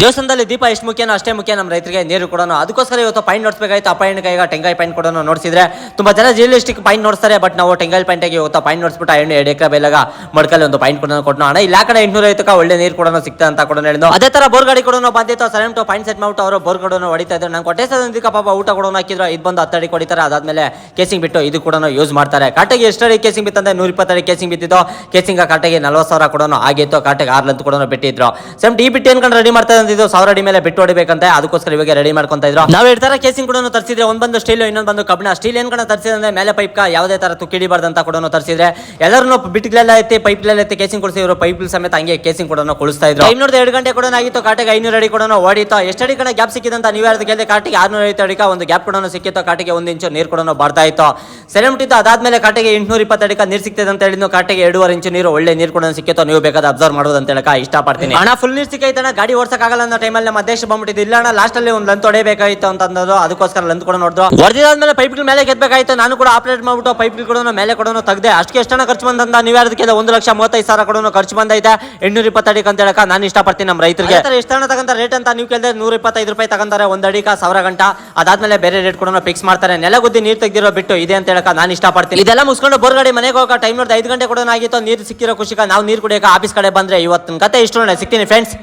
ದೇವಸ್ಥಾನದಲ್ಲಿ ದೀಪ ಎಷ್ಟು ಮುಖ್ಯನೋ ಅಷ್ಟೇ ಮುಖ್ಯ ನಮ್ಮ ರೈತರಿಗೆ ನೀರು ಕೊಡೋಣ. ಅದಕ್ಕೋಸ್ಕರ ಇವತ್ತು ಪಾಯಿಂಟ್ ನೋಡಿಸ್ಬೇಕಾಯ್ತು. ಆ ಪಾಯಿಂಟ್ ಕೈಗ ಟೆಂಗಾಯಿ ಪಾಯಿಂಟ್ ಕೊಡೋಣ ನೋಡಿಸಿದ್ರೆ ತುಂಬಾ ಜನ ರಿಯಲಿಸ್ಟಿಕ್ ಪಾಯಿಂಟ್ ನೋಡ್ತಾರೆ. ಬಟ್ ನಾವು ಟೆಂಗಾಯಿ ಪಾಯಿಂಟ್ ಆಗಿ ಇವತ್ತು ಪಾಯಿಂಟ್ ನೋಡಿಸ್ಬಿಟ್ಟು 2 ಎಕರೆ ಬೆಲೆಗ ಮಡ್ಕಲ್ಲಿ ಒಂದು ಪಾಯಿಂಟ್ ಕೊಡೋಣ ಕೊಟ್ಟಣ. ಹಣ ಇಲ್ಲ ಕಡೆ 850 ಒಳ್ಳೆ ನೀರು ಕೊಡೋಣ ಸಿಗ್ತಾ ಅಂತ ಕೊಡೋಣ ಹೇಳಿದ್ರು. ಅದೇ ತರ ಬೋರ್ ಗಾಡಿ ಕೊಡೋಣ ಬಂದಿತ್ತು. ಸೆಲೆಮ್ ಟು ಪಾಯಿಂಟ್ ಸೆಟ್ ಮಾಡ್ಬಿಟ್ಟು ಅವರು ಬೋರ್ ಕೊಡೋಣ ಹೊಡಿತಾ ಇದ್ರು. ನಂಗೆ ಕೊಟ್ಟೆ ಸದ್ಯಕ ಪಾಪ ಊಟ ಕೊಡೋಣ ಹಾಕಿದ್ರು. ಇದು ಬಂದು 10 ಅಡಿ ಕೊಡಿತಾರೆ. ಅದಾದ್ಮೇಲೆ ಕೇಸಿಂಗ್ ಬಿಟ್ಟು ಇದು ಕೂಡ ಯೂಸ್ ಮಾಡ್ತಾರೆ. ಕಾಟೆಗೆ ಎಷ್ಟು ಅಡಿ ಕೇಸಿಂಗ್ ಬಿತ್ತಂದ್ರೆ 120 ಅಡಿ ಕೇಸಿಂಗ್ ಬಿತ್ತಿದ್ದು. ಕೇಸಿಂಗ್ ಕಾಟೆಗೆ 40,000 ಕೊಡೋಣ ಆಗಿತ್ತು. ಕಾಟೆಗೆ 6 ಲಂತ್ ಕೊಡೋಣ ಬಿಟ್ಟಿದ್ರು. ಸೇಮ್ ಟಿ ಬಿಟ್ಟು ಏನ್ಕೊಂಡು ರೆಡಿ ಮಾಡ್ತಾ ಇದ್ದು 1000 ಅಡಿ ಮೇಲೆ ಬಿಟ್ಟು ಹೊಡಿಬೇಕಂತ. ಅದಕ್ಕೋಸ್ಕರ ಇವಾಗ ರೆಡಿ ಮಾಡ್ಕೊಂತ ಇದ್ರು. ನಾವು ಇರ್ತಾರ ಕೇಸಿಂಗ್ ಕೂಡ ತರಿಸಿದ್ರೆ ಒಂದ್ ಬಂದು ಸ್ಟೀಲ್ ಇನ್ನೊಂದು ಬಂದು ಕಬ್ಬಿಣ. ಸ್ಟೀಲ್ ಏನ್ ಕಣ ತರಿಸಿದ್ರೆ ಮೇಲೆ ಪೈಪ್ ಯಾವುದೇ ತರ ತುಕ್ಕಿಡಿಬಾರ್ದಂತ ಕೂಡ ತರಿಸಿದ್ರೆ ಎಲ್ಲರೂ ಬಿಟ್ಗಳೆಲ್ಲ ಐತಿ ಪೈಪ್ಲೆಲ್ಲ ಐತಿ ಕೇಸಿಂಗ್ ಕೊಡಿಸಿ ಇವರು ಪೈಪ್ ಸಮೇತ ಹಂಗೆ ಕೇಸಿಂಗ್ ಕೂಡ ಕೊಡಿಸ್ತಾ ಇದ್ರು. ಟೈಮ್ ನೋಡಿದ್ರೆ 2 ಗಂಟೆ ಕೂಡ ಆಗಿತ್ತು. ಕಾಟಿಗೆ 500 ಅಡಿ ಕೂಡ ಓಡಿತ್ತು. ಎಷ್ಟು ಅಡಿ ಕಣ ಗ್ಯಾಪ್ ಸಿಕ್ಕಿದಂತ ನೀವು ಯಾರು ಕೇಳಿದ್ರೆ ಕಾಟಿಗೆ 650 ಅಡಿಕ ಒಂದು ಗ್ಯಾಪ್ ಕೂಡ ಸಿಕ್ಕಿತ್ತು. ಕಾಟಿಗೆ 1 ಇಂಚು ನೀರು ಕೂಡ ಬರ್ತಾ ಇತ್ತು. ಸೆಲೆಮುಟ್ಟಿತ್ತು. ಅದಾದ್ಮೇಲೆ ಕಾಟಿಗೆ 820 ಅಡಿಕ ನೀರು ಸಿಕ್ತಿದೆ ಅಂತ ಹೇಳಿದ್ನು. ಕಾಟಿಗೆ 2.5 ಇಂಚು ನೀರು ಒಳ್ಳೆ ನೀರು ಕೂಡ ಸಿಕ್ಕಿತ್ತು. ನೀವು ಬೇಕಾದ ಅಬ್ಸರ್ವ್ ಮಾಡೋದು ಅಂತ ಹೇಳಕ ಇಷ್ಟಪಡ್ತೀನಿ. ಹಣ ಫುಲ್ ನೀರು ಸಿಕ್ಕೈತಣ ಗಾಡಿ ಓಡ್ಸಕ್ ಆಗಲ್ಲ ಅನ್ನೋ ಟೈಮಲ್ಲಿ ನಮ್ಮ ದೇಶ ಬಂದ್ಬಿಟ್ಟಿದ್ದು. ಇಲ್ಲ ಅಣ್ಣ ಲಾಸ್ಟ್ ಅಲ್ಲಿ ಒಂದು ಲಂತ್ ಹೊಡೆಯಬೇಕಾಗಿತ್ತು ಅಂತ ಅಂದ್ರು. ಅದಕ್ಕೋಸ್ಕರ ಲಂತ್ ಕೂಡ ನೋಡಿದ್ರು. ಹೊಡೆದಾದ್ಮೇಲೆ ಪೈಪ್ ಮೇಲೆ ಗೆದ್ಬೇಕಾಯ್ತು. ನಾನು ಕೂಡ ಆಪರೇಟ್ ಮಾಡ್ಬಿಟ್ಟು ಪೈಪ್ ಕೂಡ ಮೇಲೆ ಕೂಡ ತೆಗ್ದೆ. ಅಷ್ಟಕ್ಕೆ ಎಷ್ಟನ್ನ ಖರ್ಚು ಬಂದಂತ ನೀವು ಯಾರದಕ್ಕೆ 1,35,000 ಕೂಡ ಖರ್ಚು ಬಂದೈತೆ. 820 ಅಡಿಕ ಅಂತ ಹೇಳಕ ನಾನು ಇಷ್ಟಪಡ್ತೀನಿ ನಮ್ಮ ರೈತರಿಗೆ. ಎಷ್ಟನ್ನ ತಗೊಂತ ರೇಟ್ ಅಂತ ನೀವು ಕೇಳಿದ್ರೆ 125 ರೂಪಾಯಿ ತಗೊಂತಾರೆ ಒಂದು ಅಡಿಕ 1000 ಗಂಟ. ಅದಾದ್ಮೇಲೆ ಬೇರೆ ರೇಟ್ ಕೂಡ ಫಿಕ್ಸ್ ಮಾಡ್ತಾರೆ. ನೆಲಗುದ್ದಿ ನೀರು ತೆಗೆದಿರೋ ಬಿಟ್ಟು ಇದೆ ಅಂತ ಹೇಳಕ ನಾನು ಇಷ್ಟಪಡ್ತೀನಿ. ಇದೆಲ್ಲ ಮುಗಿಸ್ಕೊಂಡು ಬೋರ್ ಗಾಡಿ ಮನೆಗೆ ಹೋಗೋ ಟೈಮ್ ನೋಡಿದ್ರೆ 5 ಗಂಟೆ ಕೂಡ ಆಗಿತ್ತು. ನೀರು ಸಿಕ್ಕಿರೋ ಖುಷಿಗ ನಾವು ನೀರು ಕುಡಿಯೋಕೆ ಆಫೀಸ್ ಕಡೆ ಬಂದ್ರೆ ಇವತ್ತಿನ ಕತೆ ಇಷ್ಟು. ಸಿಗ್ತೀನಿ ಫ್ರೆಂಡ್ಸ್.